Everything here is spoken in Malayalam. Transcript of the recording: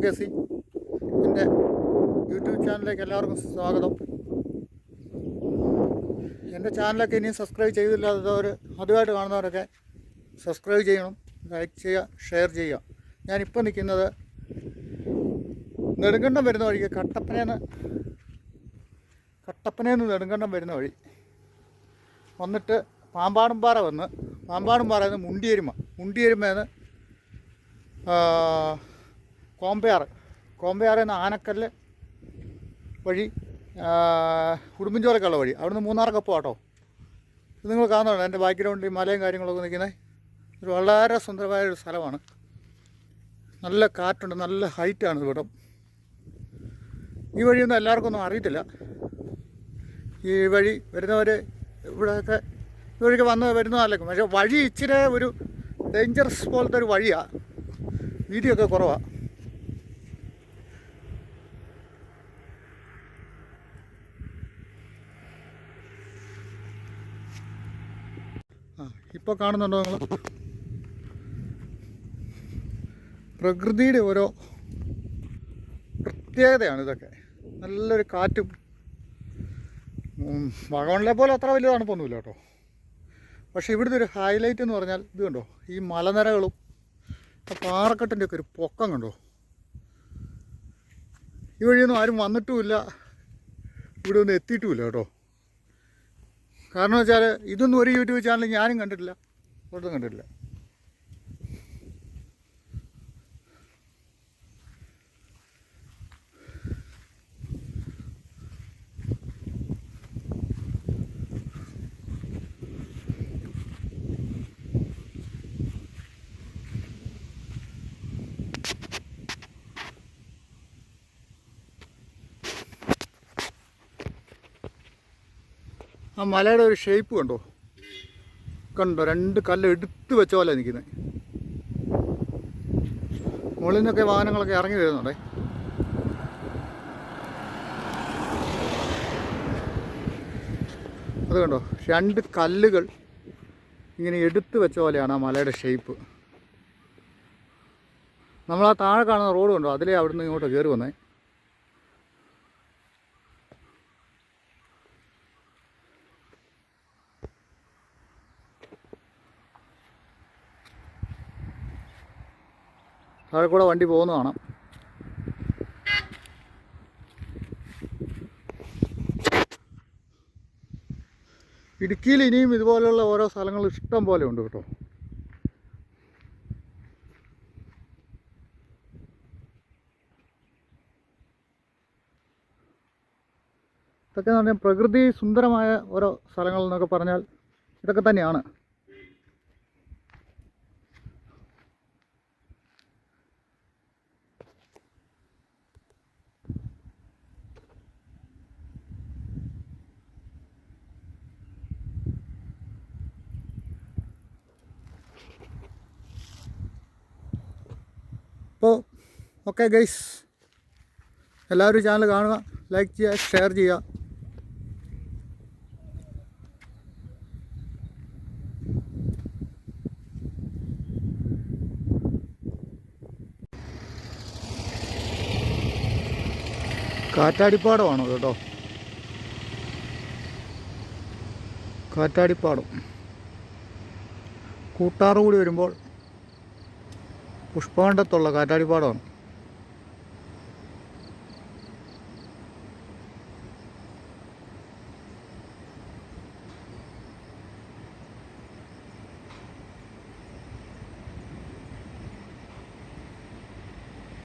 K C. എൻ്റെ യൂട്യൂബ് ചാനലിലേക്ക് എല്ലാവർക്കും സ്വാഗതം. എൻ്റെ ചാനലൊക്കെ ഇനിയും സബ്സ്ക്രൈബ് ചെയ്തില്ലാത്തവർ ആദ്യമായിട്ട് കാണുന്നവരൊക്കെ സബ്സ്ക്രൈബ് ചെയ്യണം, ലൈക്ക് ചെയ്യുക, ഷെയർ ചെയ്യുക. ഞാനിപ്പോൾ നിൽക്കുന്നത് നെടുങ്കണ്ടം വരുന്ന വഴിക്ക് കട്ടപ്പനയിൽ നിന്ന് നെടുങ്കണ്ടം വരുന്ന വഴി വന്നിട്ട് പാമ്പാടുംപാറ വന്ന് പാമ്പാടുംപാറയിൽ നിന്ന് മുണ്ടിയരുമേന്ന് കോമ്പയാറിൽ നിന്ന് ആനക്കല്ല് വഴി ഉടുമ്പൻചോലക്കുള്ള വഴി, അവിടുന്ന് മൂന്നാർക്കൊപ്പം കേട്ടോ. ഇത് നിങ്ങൾ കാണുന്നുണ്ട് എൻ്റെ ബാക്ക്ഗ്രൗണ്ടിൽ മലയും കാര്യങ്ങളൊക്കെ നിൽക്കുന്നത്. ഒരു വളരെ സുന്ദരമായൊരു സ്ഥലമാണ്. നല്ല കാറ്റുണ്ട്, നല്ല ഹൈറ്റാണ് ഇവിടെ. ഈ വഴിയൊന്നും എല്ലാവർക്കും ഒന്നും അറിയത്തില്ല. ഈ വഴി വരുന്നവർ ഇവിടെയൊക്കെ ഈ വഴിക്ക് വരുന്നതല്ലേക്കും. പക്ഷേ വഴി ഇച്ചിരി ഒരു ഡേഞ്ചറസ് പോലത്തെ ഒരു വഴിയാണ്, വീതിയൊക്കെ കുറവാണ്. ഇപ്പോൾ കാണുന്നുണ്ടോ നിങ്ങൾ? പ്രകൃതിയുടെ ഓരോ പ്രത്യേകതയാണ് ഇതൊക്കെ. നല്ലൊരു കാറ്റും. വാഗമണിലെ പോലെ അത്ര വലിയ തണുപ്പൊന്നുമില്ല കേട്ടോ. പക്ഷേ ഇവിടുത്തെ ഒരു ഹൈലൈറ്റ് എന്ന് പറഞ്ഞാൽ ഇത് കണ്ടോ, ഈ മലനിരകളും പാറക്കെട്ടിൻ്റെ ഒക്കെ ഒരു പൊക്കം കണ്ടോ. ഈ വഴിയൊന്നും ആരും വന്നിട്ടുമില്ല, ഇവിടെ ഒന്നും എത്തിയിട്ടുമില്ല കേട്ടോ. കാരണം വെച്ചാൽ ഇതൊന്നും ഒരു യൂട്യൂബ് ചാനൽ ഞാനും കണ്ടിട്ടില്ല, ഒട്ടും കണ്ടിട്ടില്ല. ആ മലയുടെ ഒരു ഷേപ്പ് കണ്ടോ, രണ്ട് കല്ല് എടുത്ത് വെച്ച പോലെ നിൽക്കുന്നത്. മുകളിൽ നിന്നൊക്കെ വാഹനങ്ങളൊക്കെ ഇറങ്ങി വരുന്നുണ്ടേ. അത് കണ്ടോ, രണ്ട് കല്ലുകൾ ഇങ്ങനെ എടുത്ത് വെച്ച പോലെയാണ് ആ മലയുടെ ഷേപ്പ്. നമ്മളാ താഴെ കാണുന്ന റോഡ് കണ്ടോ, അതിലേ അവിടുന്ന് ഇങ്ങോട്ട് കയറി വന്നേ. താഴെ കൂടെ വണ്ടി പോകുന്ന കാണാം. ഇടുക്കിയിൽ ഇനിയും ഇതുപോലെയുള്ള ഓരോ സ്ഥലങ്ങൾ ഇഷ്ടം പോലെ ഉണ്ട് കേട്ടോ. ഇതൊക്കെ എന്ന് പറഞ്ഞാൽ പ്രകൃതി സുന്ദരമായ ഓരോ സ്ഥലങ്ങൾ എന്നൊക്കെ പറഞ്ഞാൽ ഇതൊക്കെ തന്നെയാണ്. അപ്പോൾ ഓക്കെ ഗൈസ്, എല്ലാവരും ചാനൽ കാണുക, ലൈക്ക് ചെയ്യുക, ഷെയർ ചെയ്യുക. കാറ്റാടിപ്പാടമാണ് കേട്ടോ, കാറ്റാടിപ്പാടം. കൂട്ടാറ് കൂടി വരുമ്പോൾ പുഷ്പകണ്ഡത്തുള്ള കാറ്റാടിപ്പാടമാണ്.